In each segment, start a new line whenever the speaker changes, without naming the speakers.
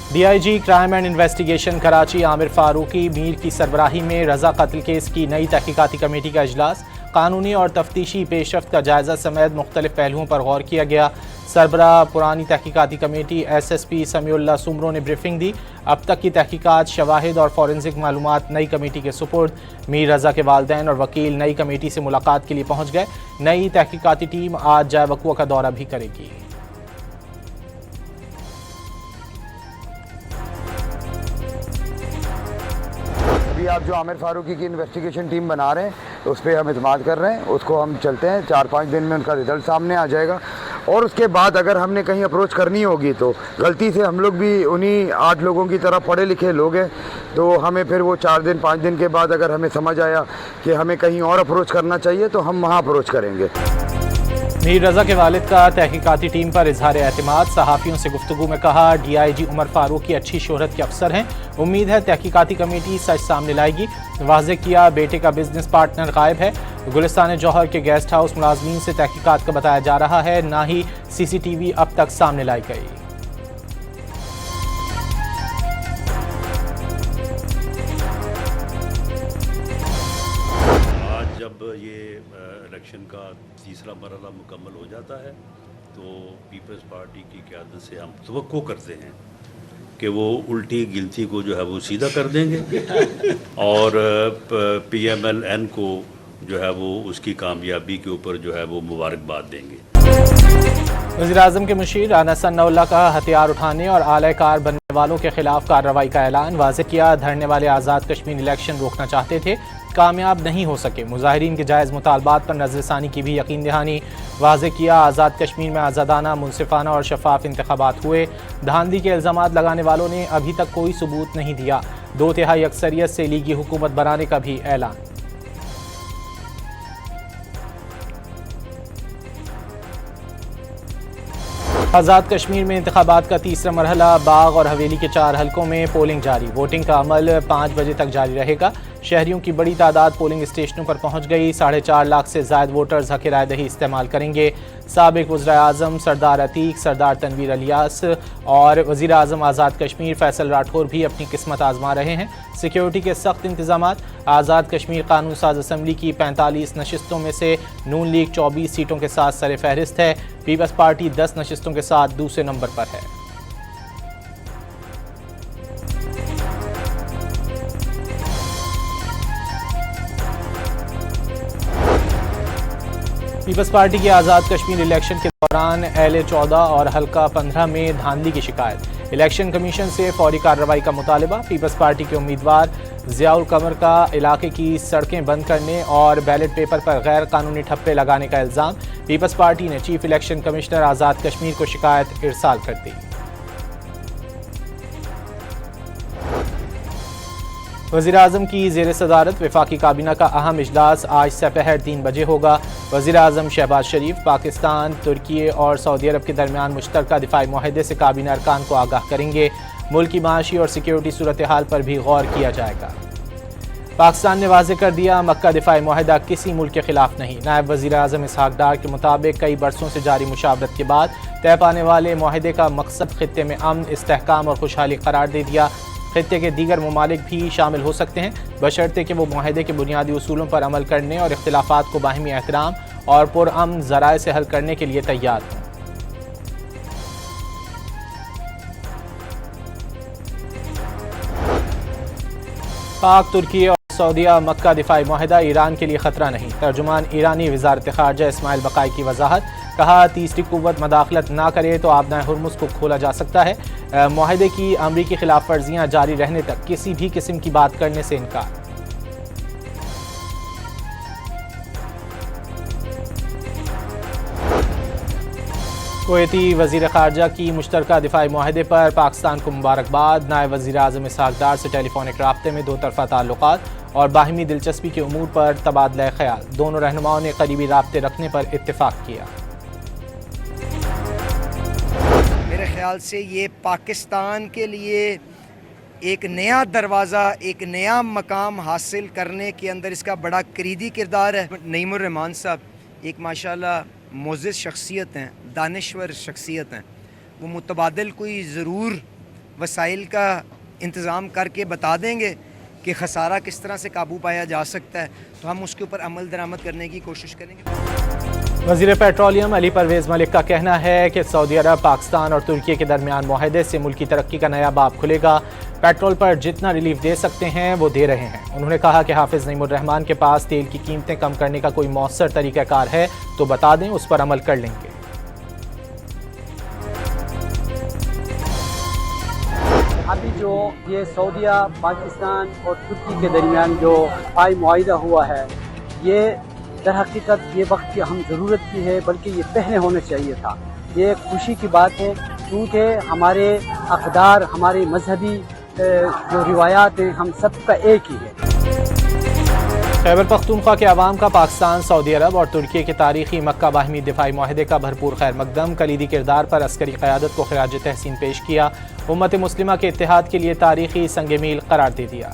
DIG crime and investigation Karachi Aamir Farooqui Mir की सरबराही में रजा कत्ल केस की नई तहकीकाती कमेटी का इजलास, कानूनी और तफ्तीशी पेशरफ्त का जायजा समेत मुख्तलिफ पहलुओं पर गौर किया गया। सरबराह पुरानी तहकीकाती कमेटी SSP समीउल्लाह सुमरो ने ब्रीफिंग दी। अब तक की तहकीकात, शवाहिद और फॉरेंसिक मालूमात नई कमेटी के सुपुर्द। मीर रजा के वालिदैन और वकील नई कमेटी से मुलाकात के लिए पहुँच गए। नई तहकीकाती टीम आज जाय वक़ुआ का दौरा भी करेगी।
अभी आप जो आमिर फारूकी की इन्वेस्टिगेशन टीम बना रहे हैं उस पर हम इत्माद कर रहे हैं, उसको हम चलते हैं, 4-5 दिन में उनका रिजल्ट सामने आ जाएगा। और उसके बाद अगर हमने कहीं अप्रोच करनी होगी तो गलती से हम लोग भी उन्हीं 8 लोगों की तरह पढ़े लिखे लोग हैं, तो हमें फिर वो 4-5 दिन के बाद अगर हमें समझ आया कि हमें कहीं और अप्रोच करना चाहिए तो हम वहाँ अप्रोच करेंगे।
मीर रजा के वालिद का तहकीकाती टीम पर इजहार एतमाद। सहाफ़ियों से गुफ्तगू में कहा, DIG उमर फारूकी अच्छी शोहरत के अफसर हैं, उम्मीद है तहकीकाती कमेटी सच सामने लाएगी। वाज़े किया बेटे का बिजनेस पार्टनर गायब है। गुलिस्तान जौहर के गेस्ट हाउस मुलाजमीन से तहकीकात का बताया जा रहा है, ना ही CCTV अब तक सामने लाई गई।
आज जब ये इलेक्शन का तीसरा मरहला मुकम्मल हो जाता है तो पीपल्स पार्टी की क़यादत से हम तवक्को करते हैं कि वो उल्टी गिनती को जो है वो सीधा कर देंगे और PMLN को जो है वो उसकी कामयाबी के ऊपर जो है वो मुबारकबाद देंगे।
वज़ीर-ए-आज़म के मुशीर राना सनाउल्लाह का हथियार उठाने और आलाकार बनने वालों के खिलाफ कार्रवाई का ऐलान। वाज़े किया, धरने वाले आज़ाद कश्मीर इलेक्शन रोकना चाहते थे, कामयाब नहीं हो सके। मुजाहिरीन के जायज़ मुतालबात पर नज़रसानी की भी यकीन दहानी। वाज़े किया, आज़ाद कश्मीर में आज़ादाना, मुनसिफाना और शफाफ इंतखाबात हुए। धांधली के इल्ज़ामात लगाने वालों ने अभी तक कोई सबूत नहीं दिया। 2/3 अक्सरियत से लीगी हुकूमत बनाने का भी ऐलान। आज़ाद कश्मीर में इंतखाबात का तीसरा मरहला, बाग और हवेली के 4 हलकों में पोलिंग जारी। वोटिंग का अमल 5 बजे तक जारी रहेगा। शहरियों की बड़ी तादाद पोलिंग स्टेशनों पर पहुंच गई। 4.5 लाख से ज़ायद वोटर्स हक़ राय दही इस्तेमाल करेंगे। साबिक़ वज़ीर-ए-आज़म सरदार अतीक, सरदार तनवीर अलियास और वज़ीर-ए-आज़म आज़ाद कश्मीर फैसल राठौर भी अपनी किस्मत आजमा रहे हैं। सिक्योरिटी के सख्त इंतजामात। आज़ाद कश्मीर कानून साज असम्बली की 45 नशिस्तों में से नून लीग 24 सीटों के साथ सर फहरिस्त है। पीपल्स पार्टी 10 नशिस्तों के साथ दूसरे नंबर पर है। पीपल्स पार्टी की आज़ाद कश्मीर इलेक्शन के दौरान LA-14 और हल्का 15 में धांधली की शिकायत। इलेक्शन कमीशन से फौरी कार्रवाई का मुतालबा। पीपल्स पार्टी के उम्मीदवार ज़ियाउल कमर का इलाके की सड़कें बंद करने और बैलेट पेपर पर गैर कानूनी ठप्पे लगाने का इल्ज़ाम। पीपल्स पार्टी ने chief election commissioner Azad Kashmir को शिकायत इरसाल कर दी। वज़ीर-ए-आज़म की ज़ेर सदारत वफाकी काबीना का अहम इजलास आज सपहर 3 बजे होगा। वज़ीर-ए-आज़म शहबाज शरीफ पाकिस्तान, तुर्की और सऊदी अरब के दरमियान मुश्तरका दिफाई मुआहदे से काबीना अरकान को आगाह करेंगे। मुल्क की माशी और सिक्योरिटी सूरत हाल पर भी गौर किया जाएगा। पाकिस्तान ने वाज़ेह कर दिया, मक्का दिफाई मुआहदा किसी मुल्क के खिलाफ नहीं। नायब वज़ीर-ए-आज़म इसहाक डार के मुताबिक कई बरसों से जारी मुशावरत के बाद तय पाने वाले मुआहदे का मकसद खित्ते में अमन, इस्तेहकाम और खुशहाली करार दे दिया। खित्ते के दीगर ममालिक भी शामिल हो सकते हैं, बशर्ते कि वो मुआहदे के बुनियादी उसूलों पर अमल करने और इख्तिलाफात को बाहिमी एहतराम और पुरअमन ज़राए से हल करने के लिए तैयार हों। पाक, तुर्की और सऊदीया मक्का दिफाई मुआहदा ईरान के लिए ख़तरा नहीं। तर्जुमान ईरानी वज़ारत ख़ारजा इस्माइल बक़ाई की वजाहत। कहा, तीसरी कुव्वत मदाखलत ना करे तो आबनाए हुर्मुज़ को खोला जा सकता है। मुआहदे की अमरीकी खिलाफ वर्जियाँ जारी रहने तक किसी भी किस्म की बात करने से इनकार। कुवैती वज़ीर ख़ारजा की मुश्तरका दिफाई मुआहदे पर पाकिस्तान को मुबारकबाद। नायब वज़ीर-ए-आज़म इसहाक डार से टेलीफोनिक राब्ते में 2 तरफ़ा ताल्लुकात और बाहिमी दिलचस्पी के उमूर पर तबादला ख्याल। दोनों रहनुमाओं ने करीबी राब्ते रखने पर इत्तेफाक किया।
मेरे ख्याल से ये पाकिस्तान के लिए एक नया दरवाज़ा, एक नया मकाम हासिल करने के अंदर इसका बड़ा करीदी किरदार है। नईमुर रहमान साहब एक माशाल्लाह मोअज़्ज़िज़ शख्सियत हैं, दानिश्वर शख्सियत हैं। वो मुतबादिल कोई ज़रूर वसाइल का इंतज़ाम करके बता देंगे कि खसारा किस तरह से काबू पाया जा सकता है, तो हम उसके ऊपर अमल दरामद करने की कोशिश करेंगे।
वज़ीर पेट्रोलियम अली परवेज़ मलिक का कहना है कि सऊदी अरब, पाकिस्तान और तुर्की के दरमियान मुआहदे से मुल्क की तरक्की का नया बाब खुलेगा। पेट्रोल पर जितना रिलीफ दे सकते हैं वो दे रहे हैं। उन्होंने कहा कि हाफिज़ नईमुर रहमान के पास तेल की कीमतें कम करने का कोई मौसर तरीक़ाकार है तो बता दें, उस पर अमल कर लेंगे।
अभी जो ये सऊदीया, पाकिस्तान और तुर्की के दरमियान जो पाई मुआहिदा हुआ है, ये दर हकीकत ये वक्त की हम ज़रूरत की है, बल्कि ये पहले होना चाहिए था। ये खुशी की बात है क्योंकि हमारे अक़दार, हमारे मजहबी जो रिवायात हैं, हम सब का एक ही है।
खैबर पख्तूनख्वा के अवाम का पाकिस्तान, सऊदी अरब और तुर्की के तारीखी मक्का बाहिमी दिफाई मुआहदे का भरपूर खैर मकदम। कलीदी किरदार पर अस्करी क़यादत को खिराज तहसीन पेश किया। उम्मत मुस्लिमा के इत्तेहाद के लिए तारीखी संग मील करार दे दिया।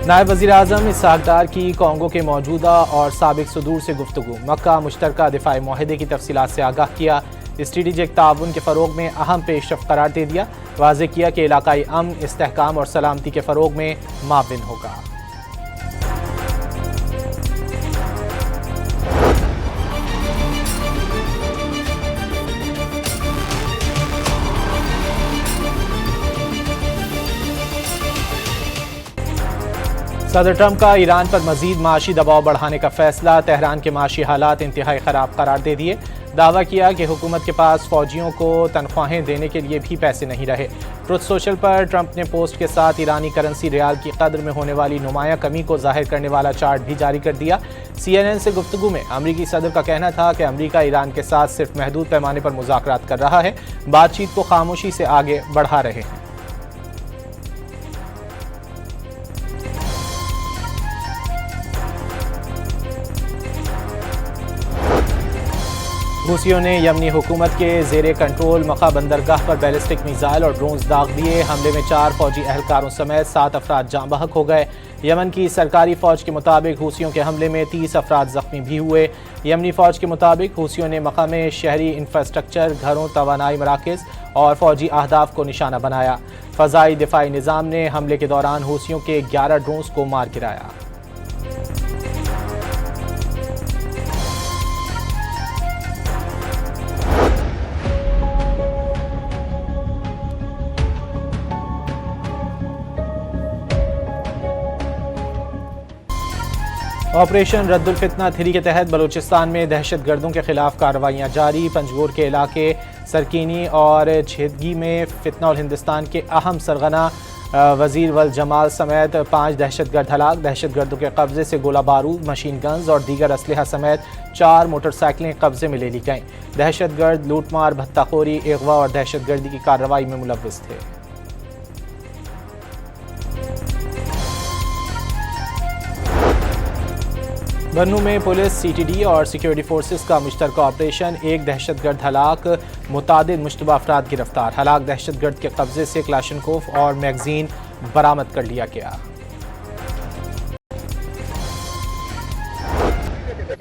नायब वज़ीर आज़म इसहाक़ डार की कॉन्गो के मौजूदा और साबिक सदूर से गुफ्तगू। मक्का मुश्तरका दिफाई मुआहदे की तफसीलात से आगाह किया। स्ट्रेटेजिक ताउन के फ़रोग में अहम पेशरफ़्त करार दे दिया। वाज़ेह किया कि इलाकाई अमन, इस्तेहकाम और सलामती के फ़रोग में माविन होगा। सदर ट्रंप का ईरान पर मजीद माशी दबाव बढ़ाने का फैसला। तेहरान के माशी हालात इंतहाई ख़राब करार दे दिए। दावा किया कि हुकूमत के पास फ़ौजियों को तनख्वाहें देने के लिए भी पैसे नहीं रहे। ट्रुथ सोशल पर ट्रंप ने पोस्ट के साथ ईरानी करेंसी रियाल की कदर में होने वाली नुमाया कमी को जाहिर करने वाला चार्ट भी जारी कर दिया। CNN से गुफ्तगू में अमरीकी सदर का कहना था कि अमरीका ईरान के साथ सिर्फ महदूद पैमाने पर मुज़ाकरात कर रहा है, बातचीत को खामोशी से आगे बढ़ा रहे हैं। हूसियों ने यमनी हुकूमत के ज़ेरे कंट्रोल मक्का बंदरगाह पर बैलिस्टिक मिसाइल और ड्रोन्स दाग दिए। हमले में 4 फौजी अहलकारों समेत 7 अफराद जाँ बहक हो गए। यमन की सरकारी फ़ौज के मुताबिक हूसियों के हमले में 30 अफराद ज़ख्मी भी हुए। यमनी फ़ौज के मुताबिक हूसियों ने मक्का में शहरी इंफ्रास्ट्रक्चर, घरों, तवानाई मराकज़ और फ़ौजी अहदाफ को निशाना बनाया। फ़ज़ाई दिफाई निज़ाम ने हमले के दौरान हूसियों के 11 ड्रोन्स को मार गिराया। ऑपरेशन रद्दुल फितना 3 के तहत बलूचिस्तान में दहशत गर्दों के खिलाफ कार्रवाइयाँ जारी। पंजगोर के इलाके सरकीनी और छेदगी में फितना और हिंदुस्तान के अहम सरगना वज़ीर वल जमाल समेत 5 दहशतगर्द हलाक। दहशतगर्दों के कब्जे से गोला बारूद, मशीन गन्स और दीगर असलहा समेत 4 मोटरसाइकिलें कब्जे में ले ली गईं। दहशतगर्द लूटमार, भत्ताखोरी, अगवा और दहशतगर्दी की कार्रवाई में मुलव्वस थे। बन्नू में पुलिस, CTD और सिक्योरिटी फोर्सेस का मुश्तरका ऑपरेशन। 1 दहशतगर्द हलाक, मुतादिद मुश्तबा अफराद गिरफ्तार। हलाक दहशतगर्द के कब्जे से क्लाशनकोफ और मैगजीन बरामद कर लिया गया।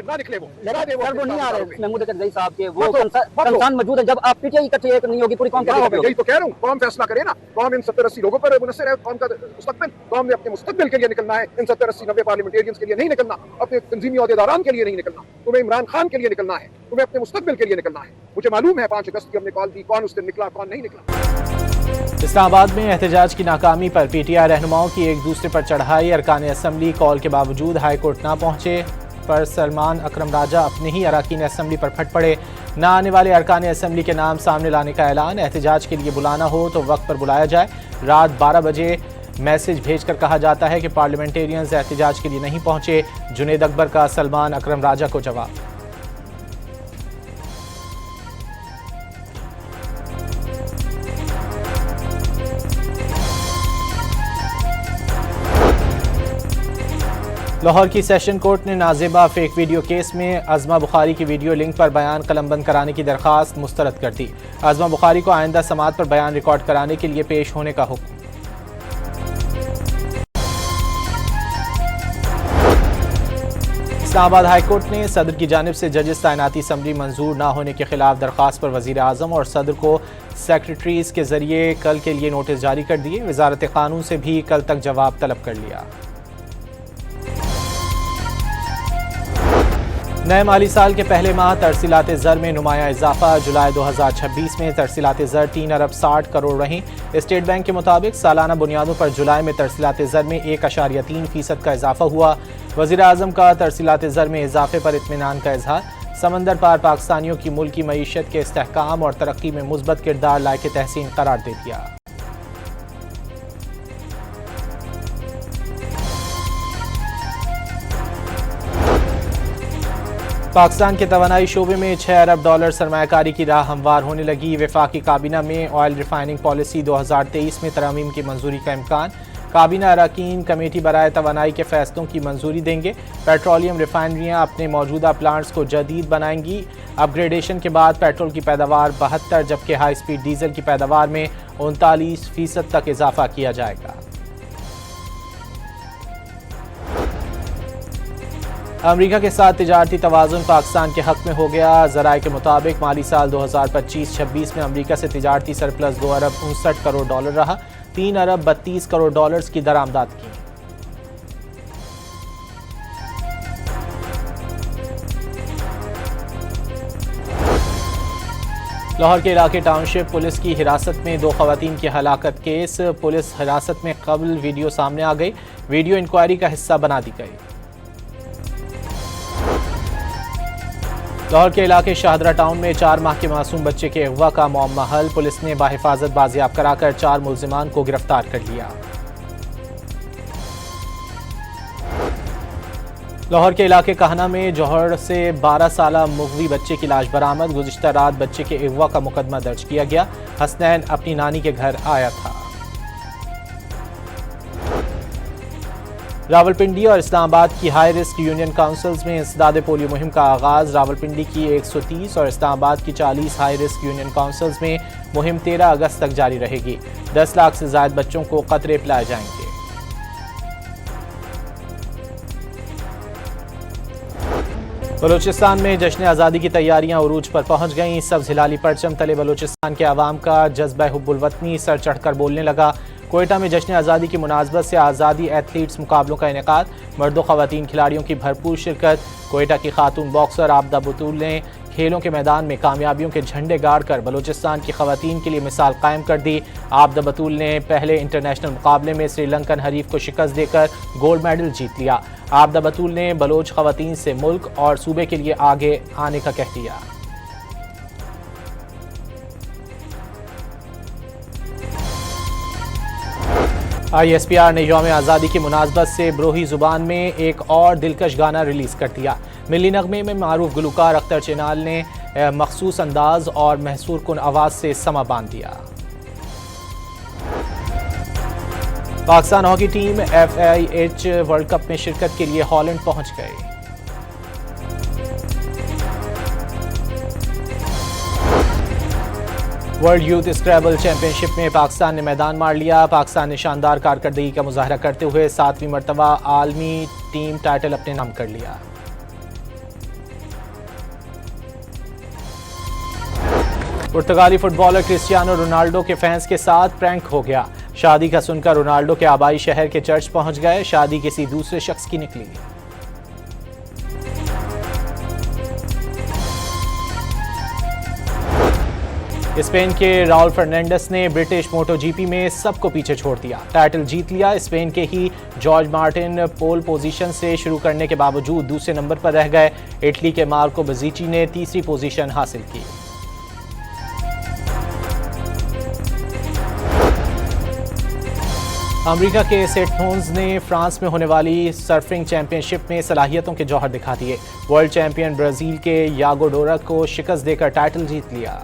ना निकले वो लगा दे
सर वो नहीं आ रहे महमूद अकरज़ई साहब के वो कंसान मौजूद है। जब आप पीटीआई इकट्ठे एक नहीं होगी पूरी कौम कैसे
यही तो कह रहा हूँ, कौम फैसला करे ना। कौम इन 70-80 लोगों पर मुनसर है। कौम का मुस्तकबिल, कौम ने अपने मुस्तकबिल के लिए निकलना है। इन 70-80-90 पार्लियामेंटेरियंस के लिए नहीं निकलना, अपने तंजीमी अहदेदारान के लिए नहीं निकलना। तुम्हें इमरान खान के लिए निकलना है, तुम्हें अपने मुस्तकबिल के लिए निकलना है। मुझे मालूम है 5 अगस्त की हमने कॉल दी, कौन उस दिन निकला कौन नहीं निकला।
इस्लामाबाद में एहतजाज की नाकामी पर PTI रहनुमाओं की एक दूसरे पर चढ़ाई। अरकान असम्बली कॉल के बावजूद हाई कोर्ट ना पहुंचे पर सलमान अकरम राजा अपने ही अरकान असम्बली पर फट पड़े। ना आने वाले अरकान असम्बली के नाम सामने लाने का ऐलान। एहतजाज के लिए बुलाना हो तो वक्त पर बुलाया जाए। रात 12 बजे मैसेज भेजकर कहा जाता है कि पार्लियामेंटेरियंस एहतजाज के लिए नहीं पहुंचे। जुनेद अकबर का सलमान अकरम राजा को जवाब। लाहौर की सेशन कोर्ट ने नाज़िबा फेक वीडियो केस में अज़मा बुखारी की वीडियो लिंक पर बयान कलमबंद कराने की दरख्वास्त मुस्तरद कर दी। अज़मा बुखारी को आइंदा समात पर बयान रिकॉर्ड कराने के लिए पेश होने का हुक्म। इस्लामाबाद हाई कोर्ट ने सदर की जानिब से जजेस तैनाती असम्बली मंजूर न होने के खिलाफ दरख्वास्त पर वज़ीर आज़म और सदर को सेक्रेटरीज के जरिए कल के लिए नोटिस जारी कर दिए। वजारत कानून से भी कल तक जवाब तलब कर लिया। नए माली साल के पहले माह तरसीलात ज़र में नुमाया इजाफा। जुलाई 2026 में तरसीलात ज़र 3 अरब 60 करोड़ रहीं। स्टेट बैंक के मुताबिक सालाना बुनियादों पर जुलाई में तरसीलात ज़र में 1.3% का इजाफा हुआ। वज़ीर आज़म का तरसीलात ज़र में इजाफे पर इत्मीनान का इजहार। समंदर पार पाकिस्तानियों की मुल्की मईशत के इस्तेहकाम और तरक्की में मुस्बत किरदार लायक तहसीन करार दे दिया। पाकिस्तान के तवानाई शोबे में 6 अरब डॉलर सरमायाकारी की राह हमवार होने लगी। वफाकी काबीना में ऑयल रिफाइनिंग पॉलिसी 2023 में तरमीम की मंजूरी का इम्कान। काबीना अरकान कमेटी बराए तवानाई के फैसलों की मंजूरी देंगे। पेट्रोलियम रिफाइनरियाँ अपने मौजूदा प्लांट्स को जदीद बनाएंगी। अपग्रेडेशन के बाद पेट्रोल की पैदावार 72 जबकि हाई स्पीड डीजल की पैदावार में 39% तक इजाफा किया जाएगा। अमरीका के साथ तिजारती तवाज़ुन पाकिस्तान के हक में हो गया। ज़राए के मुताबिक माली साल 2025-26 में अमरीका से तिजारती सरप्लस 2 अरब 59 करोड़ डॉलर रहा। 3 अरब 32 करोड़ डॉलर्स की दरामदात की। लाहौर के इलाके टाउनशिप पुलिस की हिरासत में 2 खवातीन की हलाकत केस। पुलिस हिरासत में कबल वीडियो सामने आ गई। वीडियो इंक्वायरी का हिस्सा बना दी गई। लाहौर के इलाके शाहदरा टाउन में 4 माह के मासूम बच्चे के अगवा का मामला हल। पुलिस ने बाहिफाजत बाजियाब कराकर 4 मुल्जिमान को गिरफ्तार कर लिया। लाहौर के इलाके कहना में जौहर से 12 साला मुगवी बच्चे की लाश बरामद। गुज़िश्ता रात बच्चे के अगवा का मुकदमा दर्ज किया गया। हसनैन अपनी नानी के घर आया था। रावलपिंडी और इस्लामाबाद की हाई रिस्क यूनियन काउंसिल्स में इंसदाद पोलियो मुहिम का आगाज़। रावलपिंडी की 130 और इस्लामाबाद की 40 हाई रिस्क यूनियन काउंसिल्स में मुहिम 13 अगस्त तक जारी रहेगी। 10 लाख से ज़ायद बच्चों को कतरे पिलाए जाएंगे। बलूचिस्तान में जश्न आज़ादी की तैयारियां उरूज पर पहुंच गईं। सब्ज़ हिलाली परचम तले बलूचिस्तान के अवाम का जज्बा हुब्बुल वतनी सर चढ़कर बोलने लगा। कोयटा में जश्न आज़ादी की मुनासबत से आज़ादी एथलीट्स मुकाबलों का इनेकाद। मर्दों ख़वातीन खिलाड़ियों की भरपूर शिरकत। कोयटा की खातून बॉक्सर आबदा बतूल ने खेलों के मैदान में कामयाबियों के झंडे गाड़ कर बलूचिस्तान की ख़वातीन के लिए मिसाल कायम कर दी। आबदा बतूल ने पहले इंटरनेशनल मुकाबले में श्रीलंकन हरीफ को शिकस्त देकर गोल्ड मेडल जीत लिया। आबदा बतूल ने बलोच ख़वातीन से मुल्क और सूबे के लिए आगे आने का कह दिया। ISPR ने यौम आज़ादी की मुनासबत से ब्रोही ज़ुबान में एक और दिलकश गाना रिलीज़ कर दिया। मिली नगमे में मारूफ गुलकार अख्तर चेनाल ने मखसूस अंदाज और महसूर कुन आवाज़ से समा बांध दिया। Pakistan hockey team FIH world cup में शिरकत के लिए हॉलैंड पहुंच गई। वर्ल्ड यूथ स्क्रैबल चैंपियनशिप में पाकिस्तान ने मैदान मार लिया। पाकिस्तान ने शानदार कारकर्दगी का मुजाहरा करते हुए 7वीं मरतबा आलमी टीम टाइटल अपने नाम कर लिया। पुर्तगाली फुटबॉलर क्रिस्टियानो रोनाल्डो के फैंस के साथ प्रैंक हो गया। शादी का सुनकर रोनाल्डो के आबाई शहर के चर्च पहुंच गए। शादी किसी दूसरे शख्स की निकली। स्पेन के राउल फर्नांडिस ने ब्रिटिश मोटोजीपी में सबको पीछे छोड़ दिया। टाइटल जीत लिया। स्पेन के ही जॉर्ज मार्टिन पोल पोजीशन से शुरू करने के बावजूद दूसरे नंबर पर रह गए। इटली के मार्को बजीची ने तीसरी पोजीशन हासिल की। अमेरिका के सेट थोन्स ने फ्रांस में होने वाली सर्फिंग चैंपियनशिप में सलाहियतों के जौहर दिखा दिए। वर्ल्ड चैंपियन ब्राजील के यागो डोरा को शिकस्त देकर टाइटल जीत लिया।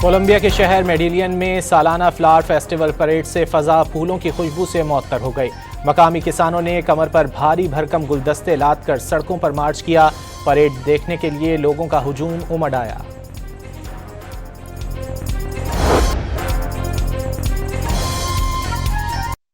कोलंबिया के शहर मेडिलियन में सालाना फ्लावर फेस्टिवल परेड से फजा फूलों की खुशबू से मुअत्तर हो गई। मकामी किसानों ने कमर पर भारी भरकम गुलदस्ते लाद कर सड़कों पर मार्च किया। परेड देखने के लिए लोगों का हुजूम उमड़ आया।